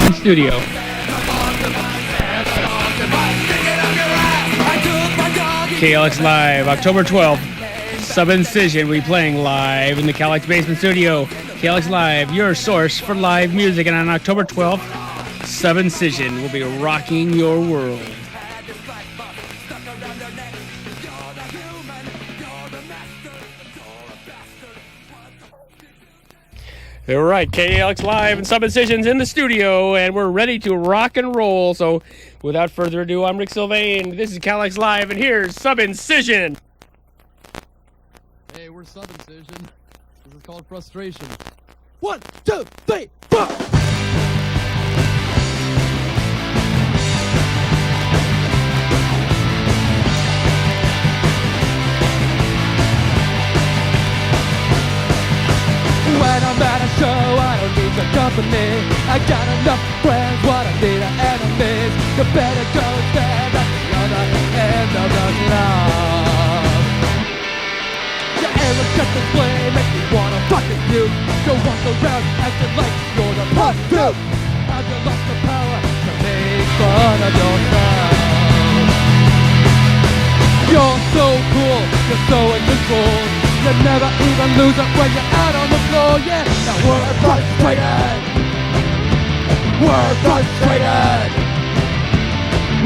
basement studio. KALX Live, October 12th. Subincision, we playing live in the KALX basement studio. KALX Live, your source for live music. And on October 12th, Subincision will be rocking your world. All right, KALX Live and Subincision's in the studio, and we're ready to rock and roll. So, without further ado, I'm Sylvain. This is KALX Live, and here's Subincision. Hey, we're Subincision. This is called Frustration. 1, 2, 3, 4. When I'm at a show, I don't need your company. I got enough friends, what I need are enemies. You better go stand at the other end of the club. Your arrogant display makes me wanna fucking puke. You walk around acting like you're the punk too. Have you lost the power to make fun of yourself? You're so cool, you're so in control. You never even lose it when you're out on the floor, yeah. Now we're frustrated. We're frustrated.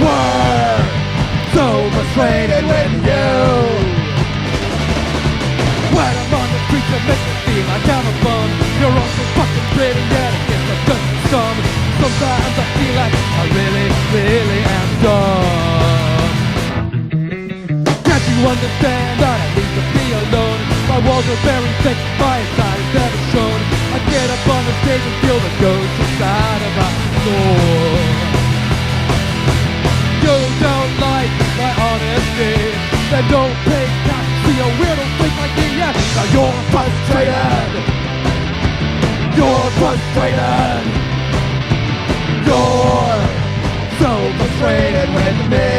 We're so frustrated with you. When I'm on the street, you make me feel like I'm a bum. You're all so fucking pretty, yeah, it gets a good some. Sometimes I feel like I really, really am dumb. Can't you understand that I need to be alone? My walls are very thick, my inside is never shown. I get up on the stage and feel the ghost inside of my soul. You don't like my honesty, then don't pay attention to a weirdo freak like me, yeah. Now you're frustrated. You're frustrated. You're so frustrated with me.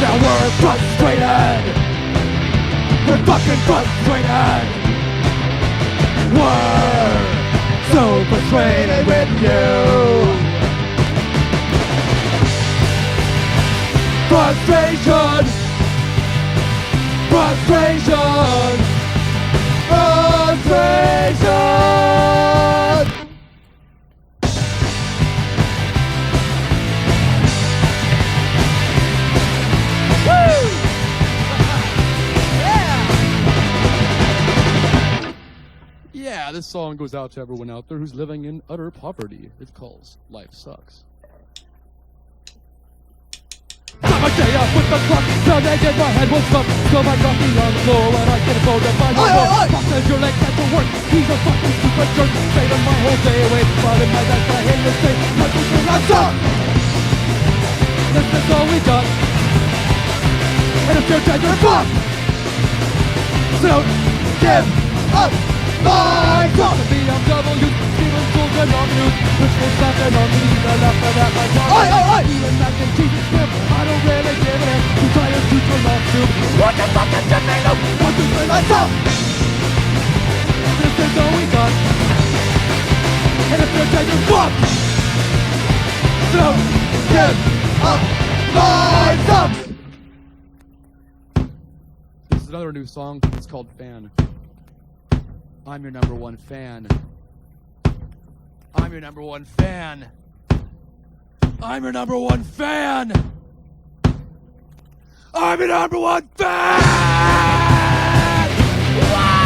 Now we're frustrated. We're fucking frustrated. We're so frustrated with you. Frustration. Frustration. Frustration. Woo! Yeah, this song goes out to everyone out there who's living in utter poverty. It's called Life Sucks. Time I stay up with the clock, till they get my head will stop. Spill my coffee on the floor when I get a phone to find my work. Fuck says your legs have to work. He's a fucking stupid jerk. Spending my whole day away, but in my best I hate to say, everything I suck. This is all we got. And if you're dead, you're fucked. So don't give up. My God! The BMW, Steven children on news, which was something on me, the left of that my God. Even mac and cheese is pimp, I don't really give it in. Too tired to turn off soup. What the fuck is tomato? Want to play myself? This is all we got. And if you're dead, you're fucked. So give up my stuff. This is another new song. It's called Fan. I'm your number one fan. I'm your number one fan. I'm your number one fan. I'm your number one fan. Wow!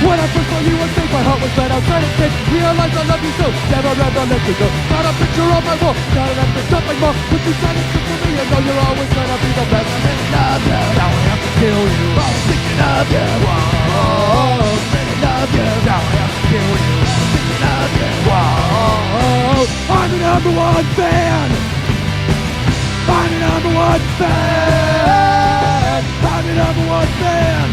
When I first saw you on stage, my heart was set outside of stage. Realized I love you so, never ever let you go. Got a picture on my wall, got it up to something more. But you said it's good for me, and know you're always gonna be the best. I'm thinking of you, now I have to kill you. I'm thinking of you, whoa. I'm thinking of you, now I have to kill you. I'm thinking of you, whoa. I'm the number one fan. I'm the number one fan. I'm the number one fan.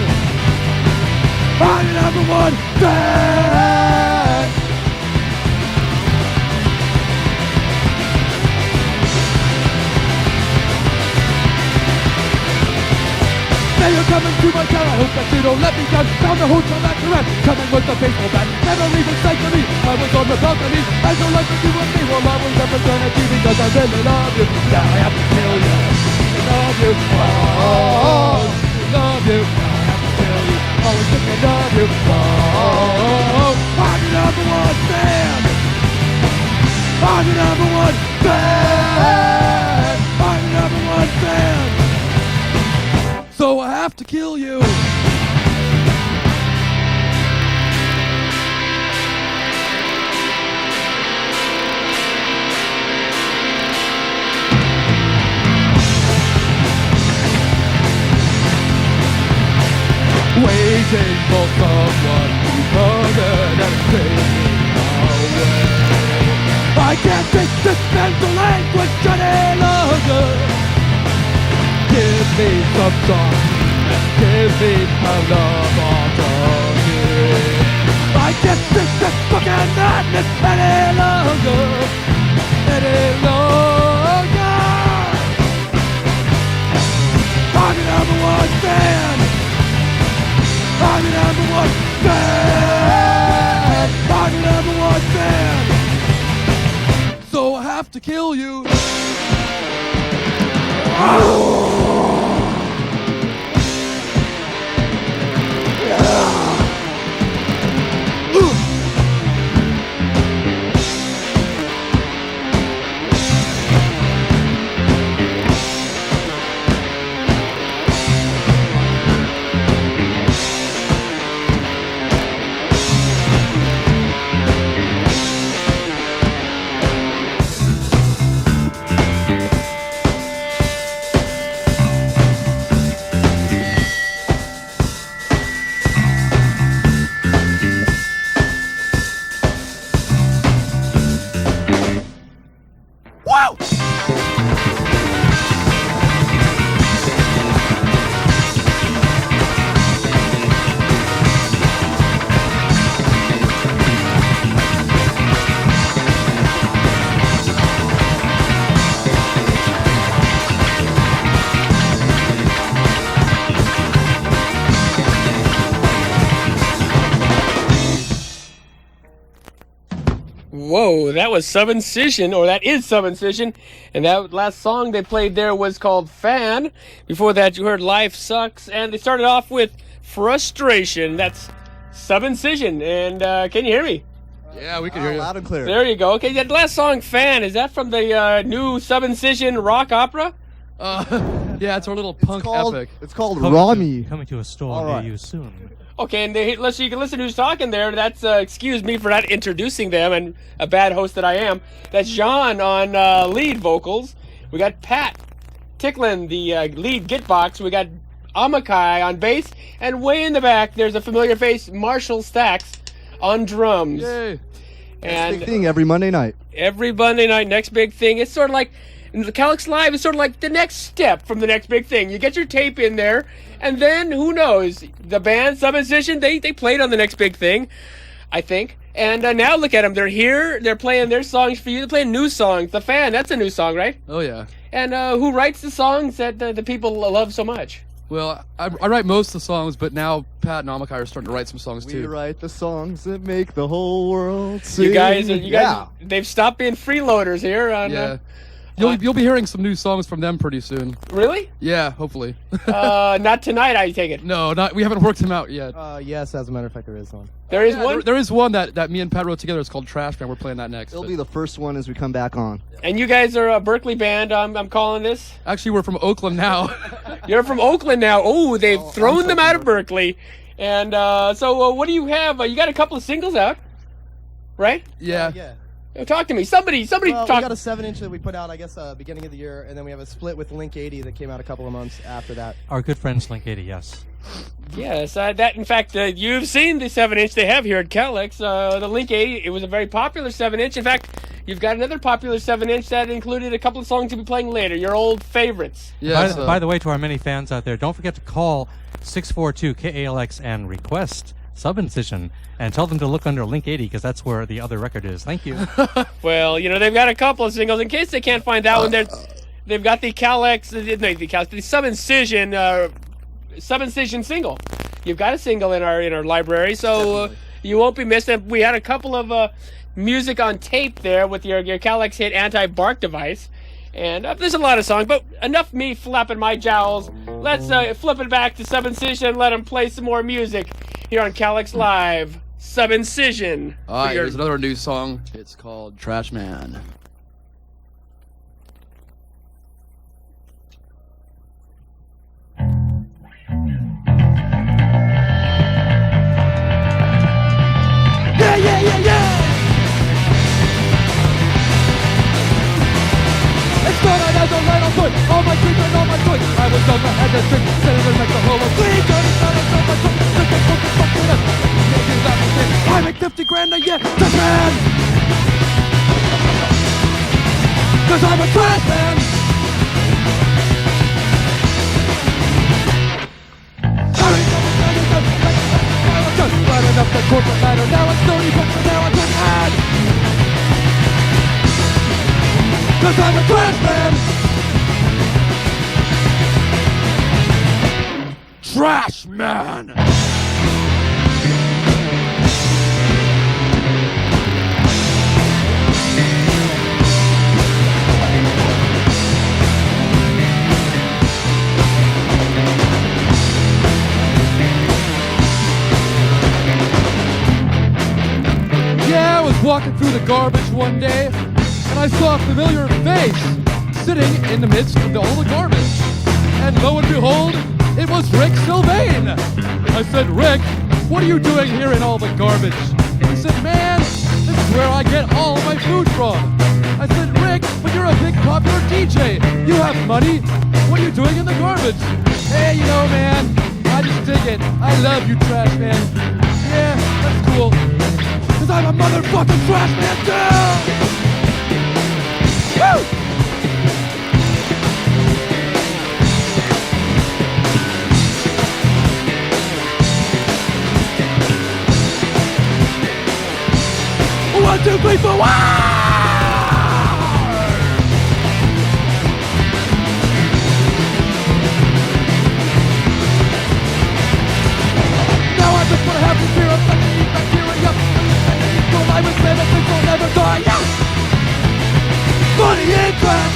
I'm the number one fan. To my town, I hope that you don't let me down. Found the hotel at the rest, coming with the baseball bat. Memories inside to me, I was on the balcony. I don't like what you would be, well I was never gonna do because I really love you. Now I have to kill you. I love you. Oh, love you. Now I have to kill you. Always thinking of you. Oh, I'm your number one fan. I'm your number one fan. I'm your number one fan. So I have to kill you. Waiting for someone to come in and take me away. I can't take this mental anguish any longer. Give me some song and give me a love alternative. I can't take this fucking madness any longer. Any longer. I'm your number one fan. I'm your number one fan. I'm your number one fan. So I have to kill you. Whoa, that was Subincision, or that is Subincision, and that last song they played there was called Fan. Before that you heard Life Sucks, and they started off with Frustration. That's Subincision, and can you hear me? Yeah, we can hear you. Loud and clear. There you go. Okay, that last song, Fan, is that from the new Subincision rock opera? Yeah, it's our little punk epic. It's called Rami. Coming to a store All near right. you soon. Okay, and you can listen who's talking there. That's, excuse me for not introducing them, and a bad host that I am. That's John on lead vocals. We got Pat Ticklin, the lead gitbox. We got Amakai on bass. And way in the back, there's a familiar face, Marshall Stacks on drums. Yay. And Big thing every Monday night. every Monday night, next big thing. It's sort of like, the KALX Live is sort of like the next step from the next big thing. You get your tape in there, and then, who knows, the band, Subincision, they played on the next big thing, I think. And now look at them. They're here. They're playing their songs for you. They're playing new songs. The Fan, that's a new song, right? Oh, yeah. And who writes the songs that the people love so much? Well, I write most of the songs, but now Pat and Amakai are starting to write some songs, We too. write the songs that make the whole world sing. You guys, yeah. they've stopped being freeloaders here. On, Yeah. You'll be hearing some new songs from them pretty soon. Really? Yeah, hopefully. Not tonight, I take it. No, we haven't worked them out yet. Yes, as a matter of fact, there is one. There is Yeah, one? There is one that me and Pat wrote together. It's called Trash Man. We're playing that next. It'll but- be the first one as we come back on. And you guys are a Berkeley band, I'm calling this. Actually, we're from Oakland now. You're from Oakland now. Oh, they've thrown them out of Berkeley. And so what do you have? You got a couple of singles out, right? Yeah. Yeah. Talk to me. Somebody Well, we talk. got a 7-inch that we put out, I guess, beginning of the year, and then we have a split with Link 80 that came out a couple of months after that. Our good friends Link 80, yes. Yes, that in fact, you've seen the 7-inch they have here at KALX. The Link 80, it was a very popular 7-inch. In fact, you've got another popular 7-inch that included a couple of songs you'll be playing later, your old favorites. Yeah. By the way, to our many fans out there, don't forget to call 642-KALX and request Subincision and tell them to look under Link 80 because that's where the other record is. Thank you. Well, they've got a couple of singles. In case they can't find that one, they've got the KALX, the Subincision Subincision single. You've got a single in our library, so you won't be missed. And we had a couple of music on tape there with your KALX hit Anti-Bark Device. And there's a lot of songs, but enough me flapping my jowls. Let's flip it back to Subincision and let them play some more music here on KALX Live. Subincision. All right, here's another new song. It's called Trash Man. Started as a little boy, all my dreams and all my toys. I was young, I had to drink, sitting and make the whole of clean. Dirty started so much fun, just a fucking fucking up. Making that mistake, I make 50 grand a year, trash man. Cause I'm a trash man. Climbing up the corporate ladder, now it's 30 bucks and now I'm just mad. Cause I'm a trash man. Trash man. Yeah, I was walking through the garbage one day, and I saw a familiar face sitting in the midst of all the garbage. And lo and behold, it was Sylvain. I said, Rick, what are you doing here in all the garbage? He said, man, this is where I get all of my food from. I said, Rick, but you're a big popular DJ. You have money. What are you doing in the garbage? Hey, you know, man, I just dig it. I love you, trash man. Yeah, that's cool. Cause I'm a motherfucking trash man too! Woo! One, two, three, four, wow! Now I just wanna have this beer, I'm such a deep bacteria. So I was never think I'll never die, yeah! Money in trash,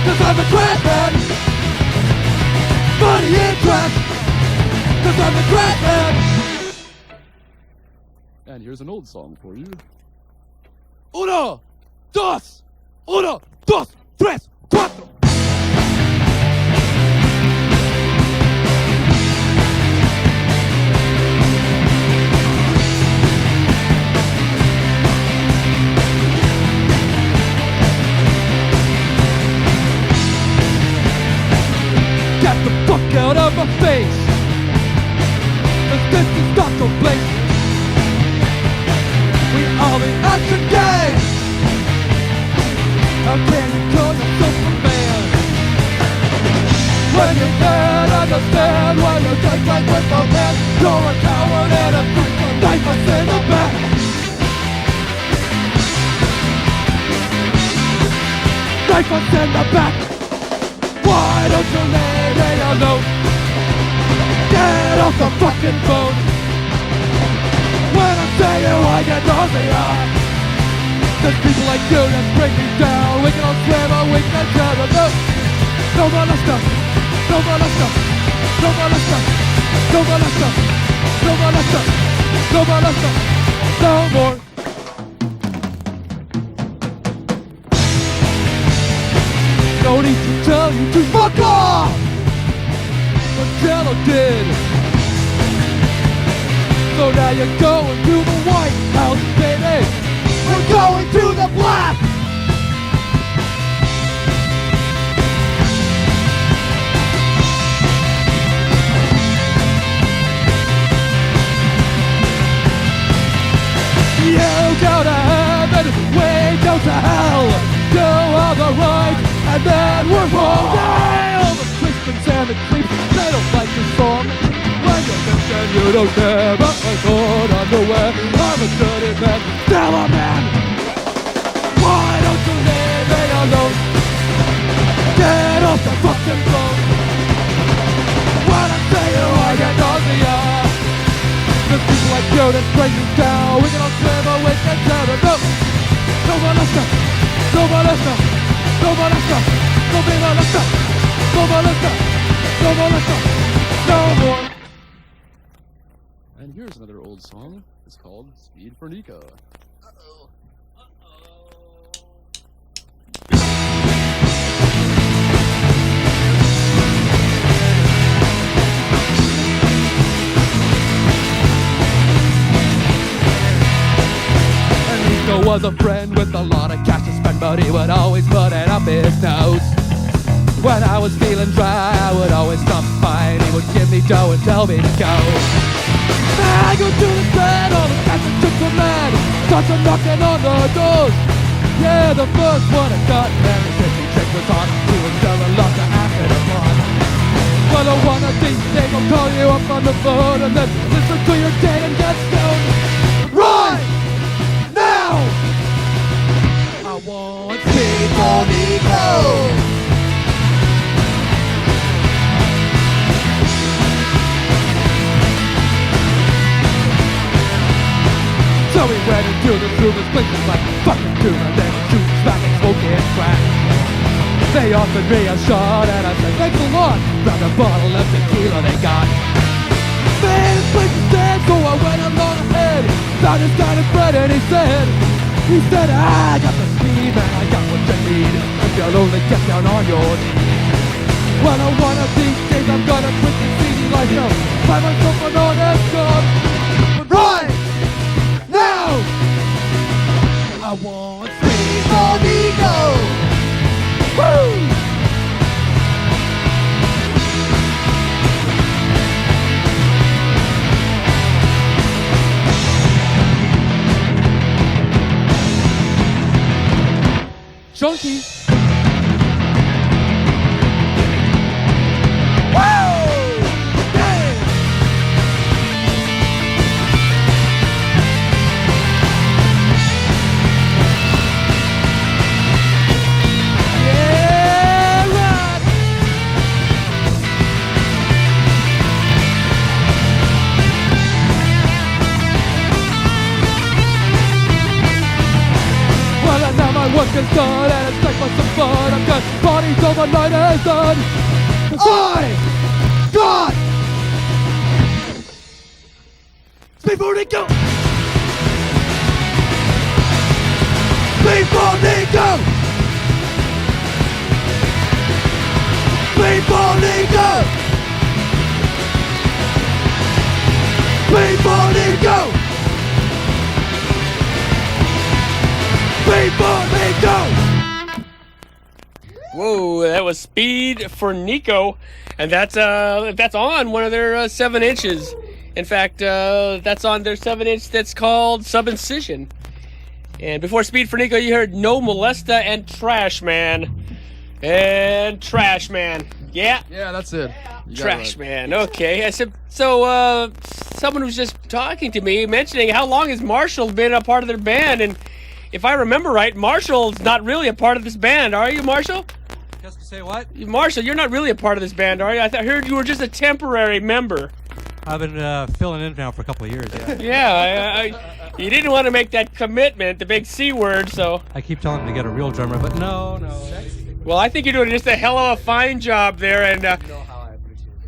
cause I'm a trash man. Money in trash, cause I'm a trash man. And here's an old song for you. Uno, dos, tres, cuatro. Get the fuck out of my face, 'cause this is not the place. We are the action gang. How can you call yourself a man when you can't understand why you take life with a man? You're a coward and a freak, a knife us in the back. Knife us in the back. Why don't you leave me alone? Get off the fucking phone. When I say you, I get nausea. There's people like you that bring me down. We can all swim or we can tell. No molester, no molester, no molester, no molester, no molester, no molester, no more. No need to tell you to fuck off, but Jello did. So now you're going to the White House, baby. We're going to the black. You go to heaven, we go to hell. You are the right, and then we're wrong. All the Christians and the creeps, they don't like this song. When you mention you don't care about my good underwear, I'm a dirty man, still a man. Why don't you leave me alone? Get off the fucking phone. When I say Students breaking down, we can all swim away from terror. No, no molesta, no molesta, no molesta, no be molesta, no molesta, no molesta, no more. And here's another old song. It's called Speed for Nico. Nico was a friend with a lot of cash to spend, but he would always put it up his nose. When I was feeling dry, I would always stop by and he would give me dough and tell me to go. I go to the bed, all the cats and chicks were mad, started knocking on the doors. Yeah, the first one I got, and his fishing trick was on. He was selling lots of acid upon. Well, one of these days I'll call you up on the phone and then listen to your day and get stoned. Right now, I want speed for Nico. So we went into the room and blinking like a fucking tune, and then shooting, smacking, smoking crack. They offered me a shot and I said thanks a lot. Found a bottle of tequila they got. Man, this place is dead, so I went along ahead. Found his kind of friend and he said, I got the speed, man, I got what you need. If you'll only get down on your knees. Well, one of these days I'm gonna quit the seedy life now. Find myself an honest job. But right now, I want speed for Nico. Woo! Chunky. Work is done and it's like some fun. I'm good, parties over, night is done. I got speed for Nico. Speed for Nico. Speed for Nico. Speed for Nico. Whoa, that was Speed for Nico, and that's on one of their 7 inches. In fact, that's on their 7-inch that's called Subincision. And before Speed for Nico, you heard No Molesta and Trash Man. And Trash Man. Yeah. Yeah, that's it. Trash Man. Okay. I said, so someone was just talking to me, mentioning how long has Marshall been a part of their band, and if I remember right, Marshall's not really a part of this band, are you, Marshall? Just to say what? Marshall, you're not really a part of this band, are you? I heard you were just a temporary member. I've been filling in now for a couple of years. Yeah. Yeah, you didn't want to make that commitment, the big C word, so. I keep telling him to get a real drummer, but no. Well, I think you're doing just a hell of a fine job there, and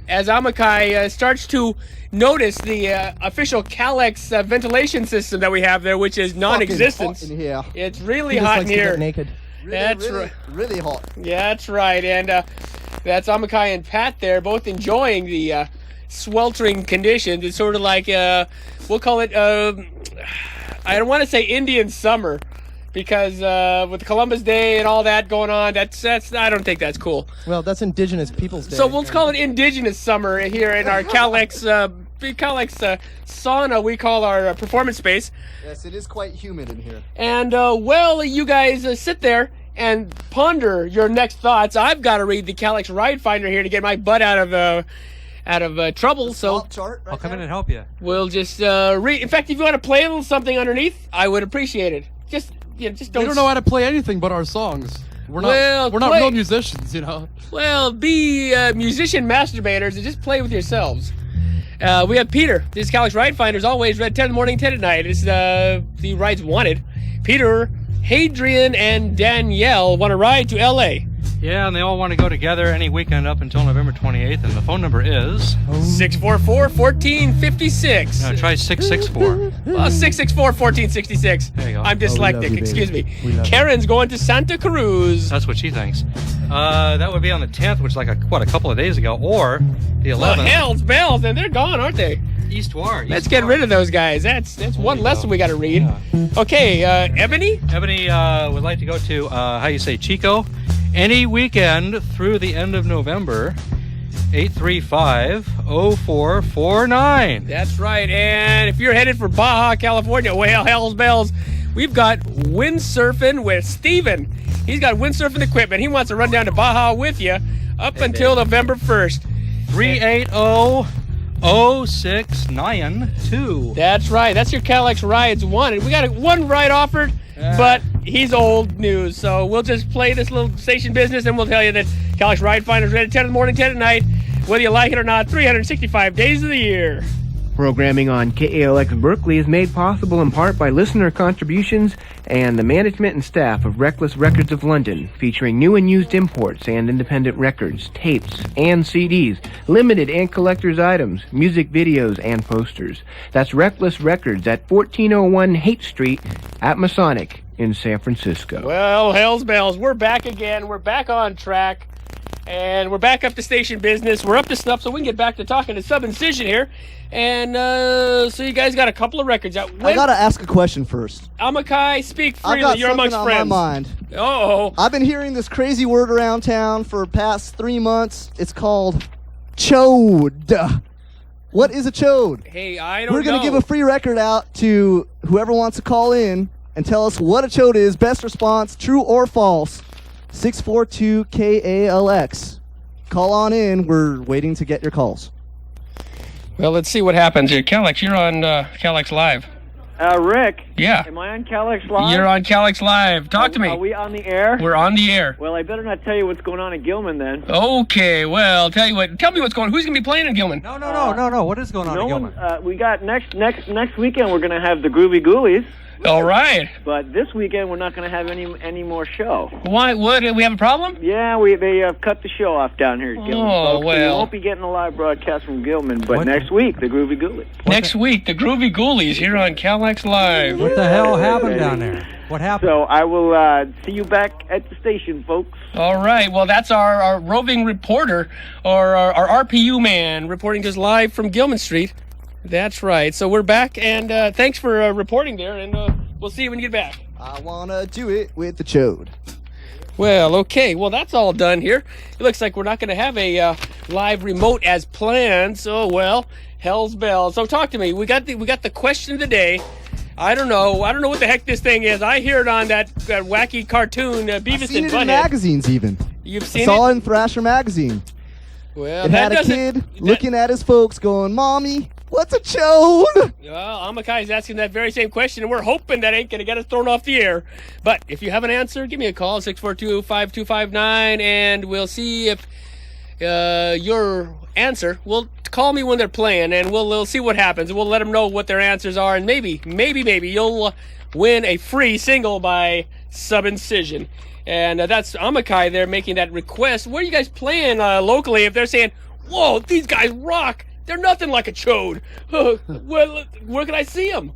as Amakai starts to notice the official KALX ventilation system that we have there, which is non-existent. Hot in here. It's really He just hot likes in to here. get naked. Really hot. Yeah, that's right. And that's Amakai and Pat there, both enjoying the sweltering conditions. It's sort of like, we'll call it, I don't want to say Indian summer, because with Columbus Day and all that going on, that's I don't think that's cool. Well, that's Indigenous Peoples Day. So we'll call it Indigenous summer here in our KALX sauna, we call our performance space. Yes, it is quite humid in here. And, well, you guys sit there and ponder your next thoughts. I've got to read the KALX Ride Finder here to get my butt out of trouble. So chart right I'll come there. in and help you. we'll just read. In fact, if you want to play a little something underneath, I would appreciate it. Just They don't know how to play anything but our songs. We're not real musicians, you know. Well, be musician masturbators and just play with yourselves. We have Peter. This is KALX Ride Finders. Always red 10 in the morning, 10 at night. It's the rides wanted. Peter, Hadrian, and Danielle want to ride to L.A. Yeah, and they all want to go together any weekend up until November 28th, and the phone number is 644-1456. No, try 664. Well, 664-1466. There you go. I'm dyslexic. you, Excuse me. We love you. Karen's going to Santa Cruz. That's what she thinks. That would be on the 10th, which is like a couple of days ago, or the 11th. Well, hell's bells, and they're gone, aren't they? Eastward. Let's get rid of those guys. That's one lesson we got to read. Yeah. Okay, Ebony? Ebony would like to go to, Chico, any weekend through the end of November, 835-0449. That's right. And if you're headed for Baja, California, well, hell's bells, we've got windsurfing with Steven. He's got windsurfing equipment. He wants to run down to Baja with you up until November 1st. 380-0692. That's right. That's your KALX Rides wanted. We got one ride offered, but he's old news. So we'll just play this little station business, and we'll tell you that KALX Ride Finders ready 10 in the morning, 10 at night, whether you like it or not, 365 days of the year. Programming on KALX Berkeley is made possible in part by listener contributions and the management and staff of Reckless Records of London, featuring new and used imports and independent records, tapes, and CDs, limited and collector's items, music videos, and posters. That's Reckless Records at 1401 Haight Street at Masonic in San Francisco. Well, hell's bells, we're back again. We're back on track. And we're back up to station business. We're up to snuff, so we can get back to talking to Subincision here. And so you guys got a couple of records out. I gotta ask a question first. Amakai, speak I freely. got You're something amongst on friends. my mind. Oh, I've been hearing this crazy word around town for past 3 months. It's called chode. What is a chode? hey, I don't know. We're gonna give a free record out to whoever wants to call in and tell us what a chode is. Best response, true or false. 642 KALX. Call on in. We're waiting to get your calls. Well, let's see what happens here. KALX, you're on KALX Live. Rick. Yeah. Am I on KALX Live? You're on KALX Live. Talk to me. Are we on the air? We're on the air. Well, I better not tell you what's going on in Gilman then. Okay, well, tell you what. Tell me what's going on. Who's going to be playing in Gilman? No. What is going on in Gilman? We got next weekend we're going to have the Groovy Ghoulies. All right. But this weekend we're not going to have any more show. Why? What? We have a problem? Yeah, they have cut the show off down here at Gilman. Oh, folks. well. So you won't be getting a live broadcast from Gilman, but What? next week the Groovy Ghoulies. Next week, the Groovy Ghoulies here on KALX Live. What the hell happened down there? What happened? So I will see you back at the station, folks. All right. Well, that's our roving reporter, or our RPU man, reporting to us live from Gilman Street. That's right. So we're back, and thanks for reporting there, and we'll see you when you get back. I wanna do it with the chode. Well, okay. Well, that's all done here. It looks like we're not going to have a live remote as planned. So, well, hell's bells. So, talk to me. We got the question of the day. I don't know what the heck this thing is. I hear it on that wacky cartoon, Beavis I've seen and it in Butthead. magazines even. You've seen Saw it? it in Thrasher magazine. Well, It had a kid looking at his folks going, "Mommy, what's a chode?" Well, Amakai is asking that very same question, and we're hoping that ain't going to get us thrown off the air. But if you have an answer, give me a call, 642-5259, and we'll see if your answer. We'll call me when they're playing, and we'll see what happens. And we'll let them know what their answers are, and maybe you'll win a free single by Subincision. And that's Amakai there making that request. Where are you guys playing locally if they're saying, whoa, these guys rock? They're nothing like a chode. Well, where can I see them?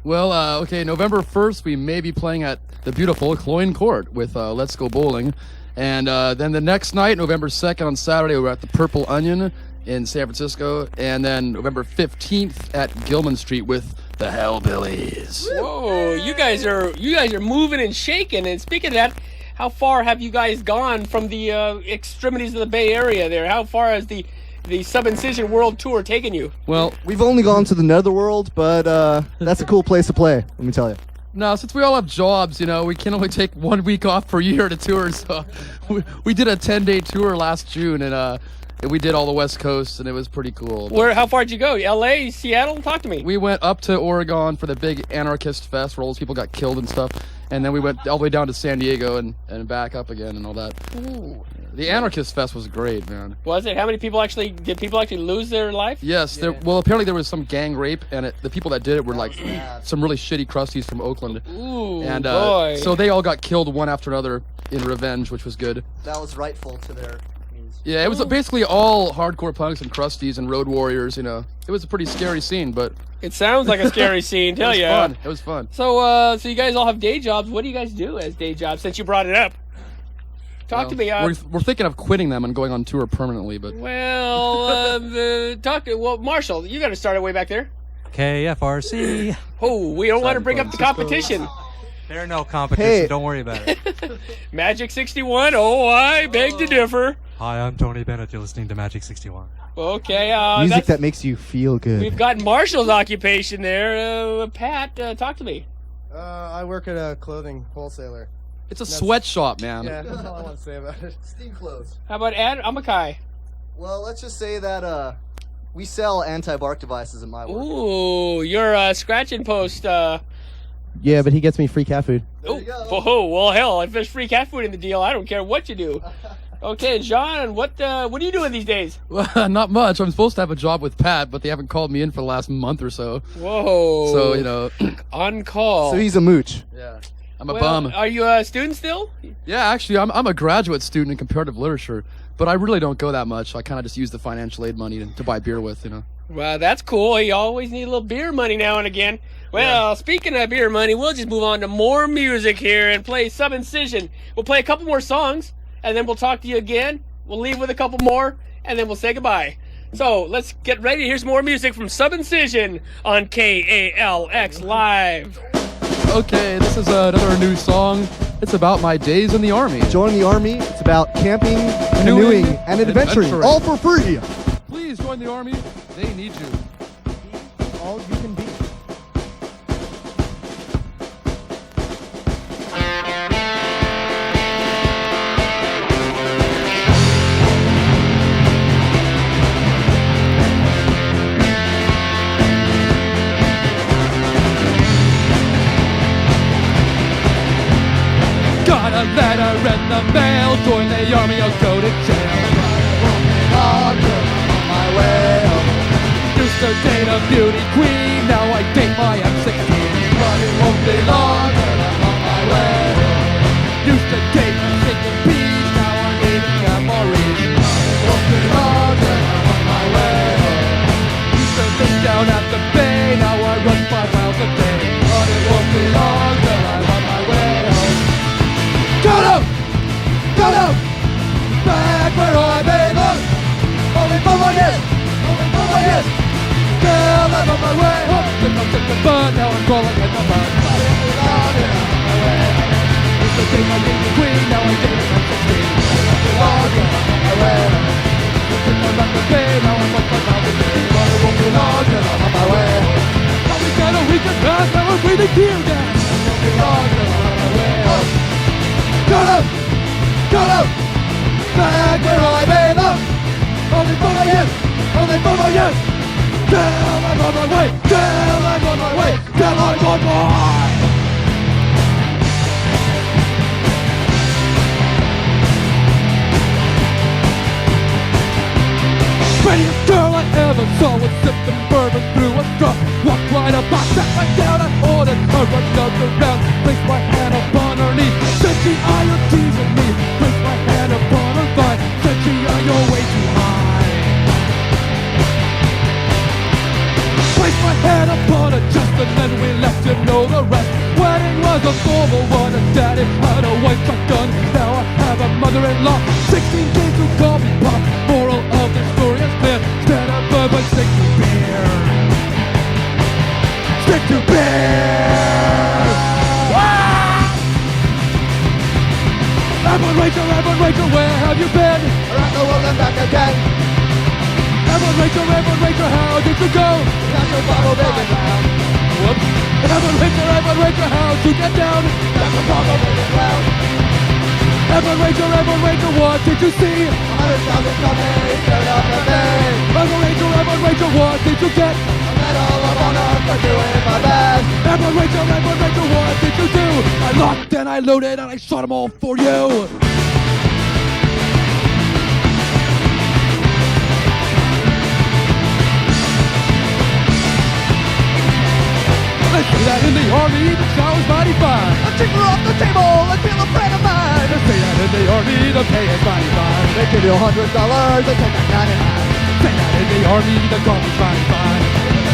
Well, okay, November 1st, we may be playing at the beautiful Cloyne Court with Let's Go Bowling. And then the next night, November 2nd on Saturday, we're at the Purple Onion in San Francisco. And then November 15th at Gilman Street with the Hellbillies. Whoa, you guys are moving and shaking. And speaking of that, how far have you guys gone from the extremities of the Bay Area there? How far has the Subincision World Tour taken you? Well, We've only gone to the netherworld, but that's a cool place to play, let me tell you. no, since we all have jobs, we can only take 1 week off per year to tour. So we did a 10-day tour last June, and we did all the West Coast, and it was pretty cool. How far did you go? L.A., Seattle? Talk to me. We went up to Oregon for the big anarchist fest where all those people got killed and stuff. And then we went all the way down to San Diego and back up again and all that. Ooh. The Anarchist Fest was great, man. Was it? How many people did people actually lose their life? Yes, well, apparently there was some gang rape, and the people that did it were like some really shitty crusties from Oakland. Ooh, and boy. So they all got killed one after another in revenge, which was good. That was rightful to their means. Yeah, it was basically all hardcore punks and crusties and road warriors, you know. It was a pretty scary scene, but... It sounds like a scary scene, tell you. It was fun. So, so you guys all have day jobs. What do you guys do as day jobs, since you brought it up? Talk to me. We're thinking of quitting them and going on tour permanently, but... Well, Marshall, you got to start it way back there. KFRC. Oh, we don't want to bring up the competition. There's no competition. Don't worry about it. Magic 61. Oh, I beg to differ. Hi, I'm Tony Bennett. You're listening to Magic 61. Okay. Music that makes you feel good. We've got Marshall's occupation there. Pat, talk to me. I work at a clothing wholesaler. It's a sweatshop, man. Yeah, that's all I want to say about it. Steam clothes. How about Amakai? Well, let's just say that we sell anti-bark devices at my work. Ooh, you're scratch and post. Yeah, but he gets me free cat food. Oh, well, hell, if there's free cat food in the deal, I don't care what you do. Okay, John, what are you doing these days? Well, not much. I'm supposed to have a job with Pat, but they haven't called me in for the last month or so. Whoa. So, you know. On call. So he's a mooch. Yeah. I'm a bum. Are you a student still? Yeah, actually, I'm a graduate student in comparative literature, but I really don't go that much. I kind of just use the financial aid money to buy beer with, you know. Well, that's cool. You always need a little beer money now and again. Well, Speaking of beer money, we'll just move on to more music here and play Subincision. We'll play a couple more songs, and then we'll talk to you again. We'll leave with a couple more, and then we'll say goodbye. So let's get ready. Here's more music from Subincision on KALX Live. Okay, this is another new song. It's about my days in the Army. Joining the Army, it's about camping, canoeing, and adventuring. All for free. Please join the Army. They need you. All you can be. Got a letter in the mail, join the army or go to jail. On my way home. Used to date a beauty queen, now I date my M16. But it won't be long till I'm on my way home. Used to date a singing bees, now I'm eating MREs. It won't be long till I'm on my way home. Used to live down at the bay, now I run 5 miles a day. But it won't be long till I'm on my way home. Got up, back where I belong. Only 4 more years, only 4 more years. Till I'm on my way home. Took the bun, now I'm crawling in the mud. Used to take my baby queen, now I date her at 16. Long on my way home. Took my back to bay, now I'm on 5 miles a day. But it won't be long till I'm on my way home. Now we got a week and a half, now we're breathing tear gas. It won't be long till I'm on my way home. Got up, back where I belong. Only 4 more years, only 4 more years. Till I'm on my way, till I'm on my way, till I'm on my way. Prettiest girl I ever saw was sipping bourbon through a straw. Walked right up, I sat right down, I ordered her another round. Placed my hand upon her knee, said she, are you teasing me? Placed my hand upon her thigh, said she, you're way too high. Placed my hand upon her chest and then we left, you know the rest. Wedding was a formal one and daddy had a wife shotgun. Now I have a mother-in-law, 16 kids who call me Pop. Moral of the story is clear, instead of bourbon, stick to beer. Stick to beer! Evan Rachel, where have you been? Around the world and back again. Evan Rachel, how did you go? Got your bottle baby round. Whoops. Evan Rachel, how'd you get down? Got your bottle baby round. Evan Rachel, what did you see? 100,000 coming, turn up the bay. Evan Rachel, what did you get? A medal of honor for doing my best. Evan Rachel, what did you do? I locked and I loaded and I shot them all for you. They say that in the army, the shower's mighty fine. A tickler off the table, I feel a friend of mine. They say that in the army, the pay is mighty fine. They give you $100, they take that 99. Say that in the army, the coffee's mighty fine.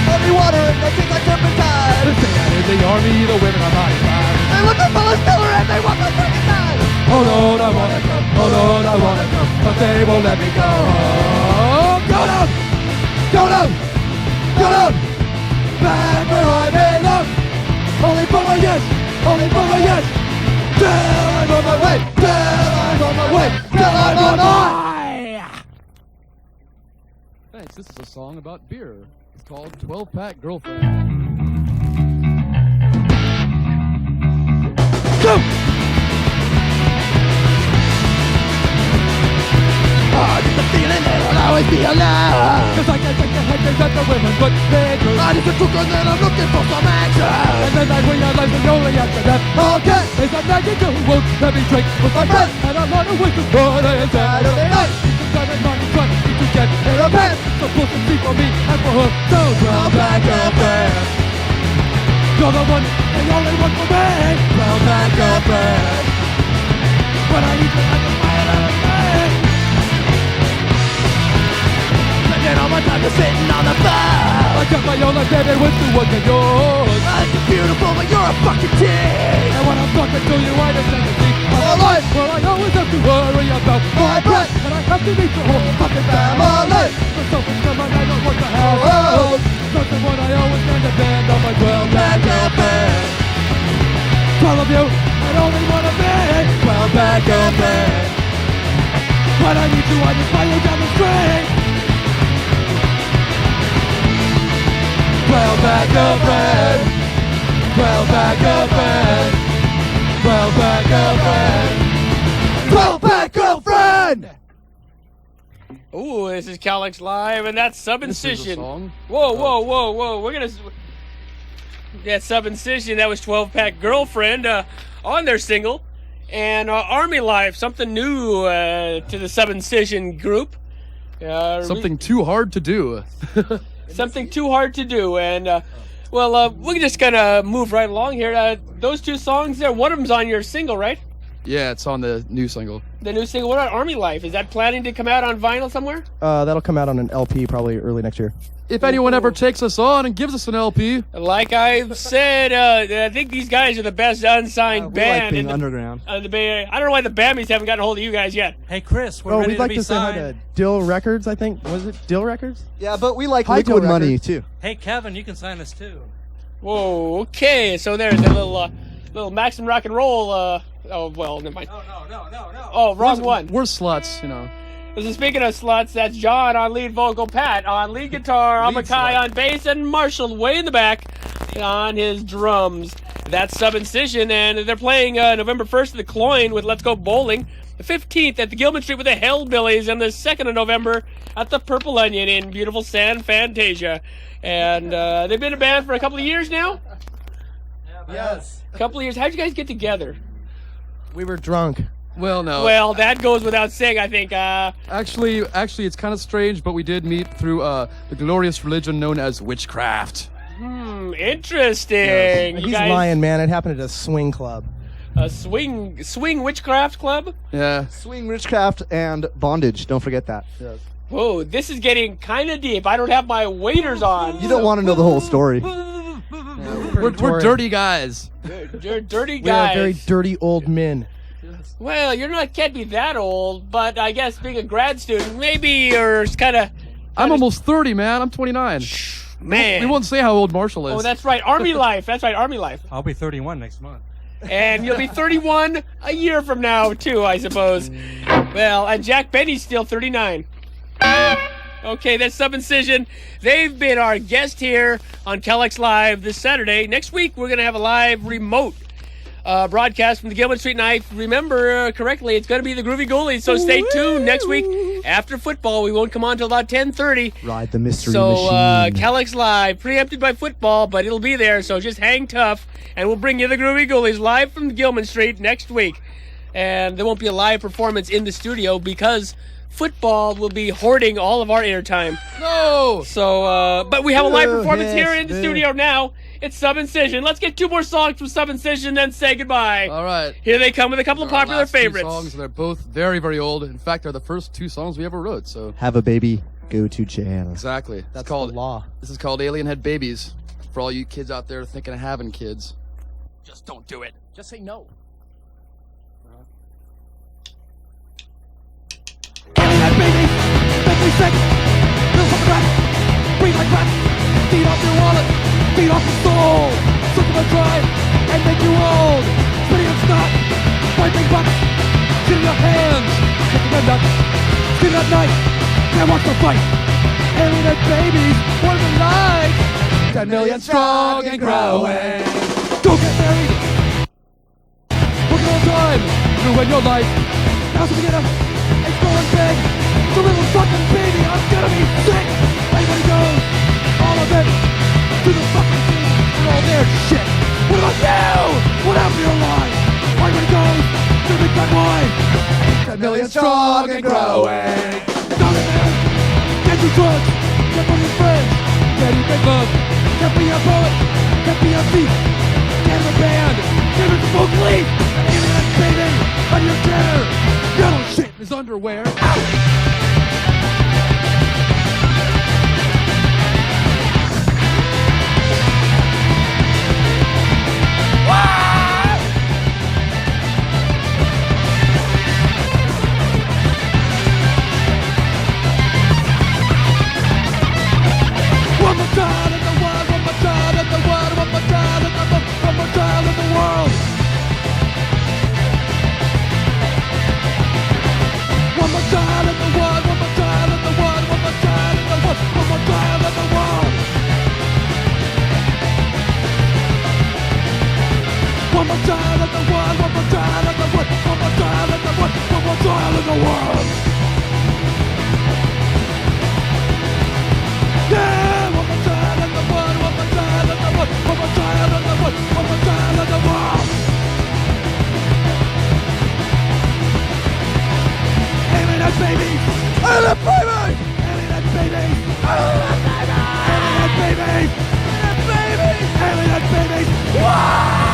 Only water and they taste like turpentine. They say that in the army, the women are mighty fine. They look at Phyllis Miller and they want the Frankenstein. Hold on, I wanna go. Hold on, I wanna go. But they won't let me go. Go down! Go down! Go down! Back where I belong. Only for my yes! Only for my yes! Till I'm on my way! Till I'm on my way! Till I'm on my way! Thanks. This is a song about beer. It's called 12-Pack Girlfriend. Go! I get the feeling that I'll always be alive. Cause I can't take the headaches at the women, but they do. I just a took and then I'm looking for some action. And then I realize the only after that Okay, is a nagging girl who won't let me drink with my friends. And I'm on a with what I am Saturday night, She's driving money, trying to get in a pants. so pull some tea for me and for her. So Well, back up there. you're the one, the only one for me. Well, back up there. But I need to understand everything. Spending all my time just sitting on the bar. I got my own life, baby, with the one of yours. I'm beautiful, but you're a fucking teen. And when I'm talking to you, I just have to think All right. well, I always have to worry about My breath. and I have to meet the whole fucking Family. For selfish someone, I don't want to have. Oh, That's the one I always stand a band on my 12 back up there. 12 of you, I only want to be. Well, back up there. But I need to, I just find you down the string. Well, back up there. Well, back up there. Well, back up there. Well, back girlfriend. Ooh, this is KALX Live, and that's This is a Subincision. song. Whoa. We're going to... That Subincision, that was 12-Pack Girlfriend on their single. And Army Life, something new to the Subincision group. Something too hard to do. Something too hard to do. And, we can just kind of move right along here. Those two songs there, one of them's on your single, right? Yeah, it's on the new single. The new single. What about Army Life? Is that planning to come out on vinyl somewhere? That'll come out on an LP probably early next year. If anyone ever takes us on and gives us an LP, Like I've said, I think these guys are the best unsigned we like band being in the, underground. the Bay Area. I don't know why the Bambies haven't gotten a hold of you guys yet. Hey, Chris, we're Oh, ready we'd like to be to say hi signed. to Dill Records, I think. Was it Dill Records? Yeah, but we like Hi, liquid Joe money Records. too. Hey, Kevin, you can sign us too. Whoa, okay. So there's a little Maxim rock and roll. Oh well, never mind. No. Oh, wrong one. we're sluts, you know. So speaking of sluts, that's John on lead vocal, Pat on lead guitar, Amakai on bass, and Marshall way in the back on his drums. That's Subincision, and they're playing November 1st at the Cloyne with Let's Go Bowling, the 15th at the Gilman Street with the Hellbillies, and the 2nd of November at the Purple Onion in beautiful San Fantasia. And they've been a band for a couple of years now. Yes. A couple of years. How'd you guys get together? We were drunk. Well, no. Well, that goes without saying, I think. Actually, it's kind of strange, but we did meet through the glorious religion known as witchcraft. Interesting. You He's guys, lying, man. It happened at a swing club. A swing witchcraft club? Yeah. Swing, witchcraft, and bondage. Don't forget that. Whoa, this is getting kind of deep. I don't have my waders on. You don't want to know the whole story. We're dirty guys. You're dirty We are guys. very dirty old men. Well, can't be that old, but I guess being a grad student, maybe you're kind of... I'm almost 30, man. I'm 29. Man. We won't say how old Marshall is. Oh, that's right. Army life. That's right, Army life. I'll be 31 next month. And you'll be 31 a year from now, too, I suppose. Well, and Jack Benny's still 39. Okay, that's Subincision. They've been our guest here on KALX Live this Saturday. Next week, we're going to have a live remote broadcast from the Gilman Street night. Remember correctly, it's going to be the Groovy Ghoulies, so stay tuned next week after football. We won't come on till about 10:30. Ride the mystery So, machine. KALX Live, preempted by football, but it'll be there, so just hang tough, and we'll bring you the Groovy Ghoulies live from Gilman Street next week. And there won't be a live performance in the studio because football will be hoarding all of our airtime. No! So, but we have a live performance here in the studio now. It's Subincision. Let's get 2 more songs from Subincision, then say goodbye. All right. Here they come with a couple of Our popular last 2 favorites. songs, they're both very, very old. In fact, they're the first 2 songs we ever wrote. So Have a baby, go to jail. exactly. That's It's called the law. This is called Alien Head Babies. For all you kids out there thinking of having kids. Just don't do it. Just say no. Alien head babies, make me sick. Feel fucking rat, breathe like rats. Feed off your wallet, feed off your soul. Suck them dry and make you old. Spitting up snot, wiping butts, shitting your hands, kicking your nuts. Sleep at night, can't watch the fight. Alien head babies, what do they like? 10 million strong and growing. Go get married. Working all the time, ruin your life. Now's the beginner. It's going big. It's a little fucking baby. I'm gonna be sick. Everybody goes. All of it. To the fucking thing. We're all there. Shit. What about you? What happened to your life? Everybody goes. To the big bad wine. 10 million strong and growing. Stop it, man. Get your drugs. Get from your friends. Get your big love. Can't be a poet. Can't be a thief. Can't be a band. Can't be smoke leaf. Alien baby. On your chair. Yellow shit in his underwear. Ow! One more child in the world, one more child in the world, one more child in the world, one more child in the world. One more child in the world, one more child in the world, one more child in the world, one more child in the world. One more child in the world, one more child in the world, one more child in the world, one more child in the world. Yeah, one more child in the world, one more child in the world, one more child in the world, one more child in the world. Alien babies! Alien babies! Alien babies! Alien babies! Alien babies! Alien babies! Wow!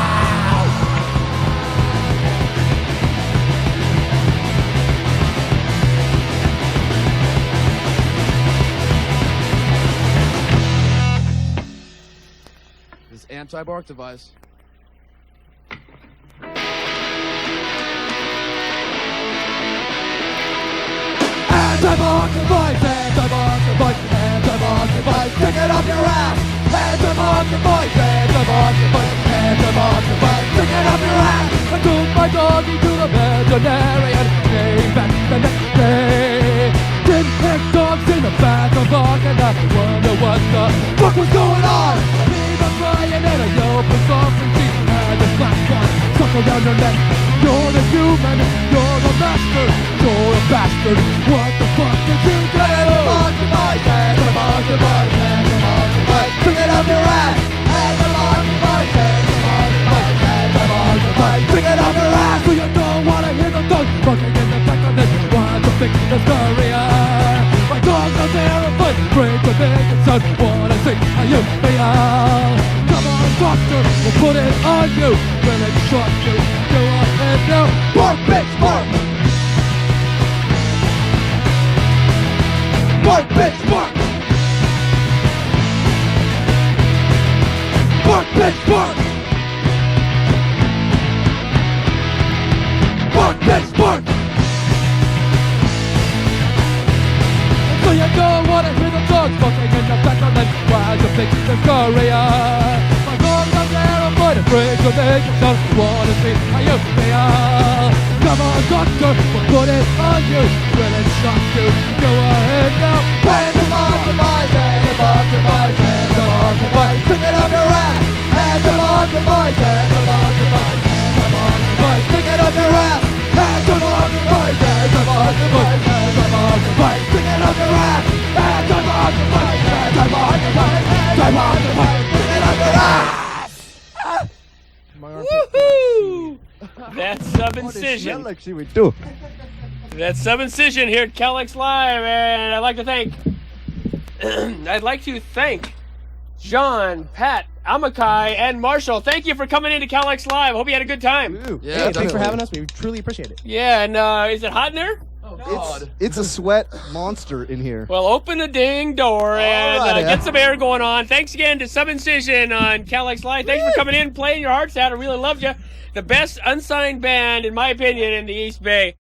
This anti-bark device. Anti-bark device, anti-bark device, anti-bark device, stick it up your ass. Anti-bark device, anti-bark device, anti-bark device, stick it up your ass. I took my doggy to the veterinarian, came back the next day. Didn't pick dogs in the back of bark, and I wonder what the fuck was going on. Leave a crying and a yelp for sovereignty, and a black one stuck around your neck. You're the human, you're the master, you're a bastard. What the fuck did you do? Anti-bark device, anti-bark device, anti-bark device, stick it up your ass. Anti-bark device, anti-bark device, anti-bark device, stick it up your ass. So you don't wanna hear the dog barking in the back of this. Want to fix the career? My dogs are terrified, afraid to make a sound. Wanna see how you feel? Come on, doctor, we'll put it on you. Will it shock you? Go ahead now. Bark, bitch, bark! Bark, bitch, bark! Bark, bitch, bark! Bark, bitch, bark! So you don't wanna hear the dogs barking in the back of the while you fix the career. My dogs are terrified, afraid to make a sound. Wanna see how you feel? Come on, doctor, we'll put it on you. Will it shock you? Go ahead now. Anti-bark device, anti-bark device, anti-bark device, stick it up your ass. Anti-bark device, anti-bark device, anti-bark device, stick it up your ass. Anti-bark device, anti-bark device, anti-bark device, stick it up your ass. Anti-bark device, anti-bark device, anti-bark device, stick it up your ass. Woohoo! That's Subincision. Like she would do. That's Subincision here at KALX Live, and I'd like to thank John, Pat, Amakai, and Marshall. Thank you for coming into KALX Live. Hope you had a good time. Yeah, Hey, thanks definitely. for having us. We truly appreciate it. Yeah, and is it hot in there? It's a sweat monster in here. Well, open the ding door and right, yeah. get some air going on. Thanks again to Subincision on KALX Live. Thanks for coming in, playing your hearts out. I really loved you. The best unsigned band, in my opinion, in the East Bay.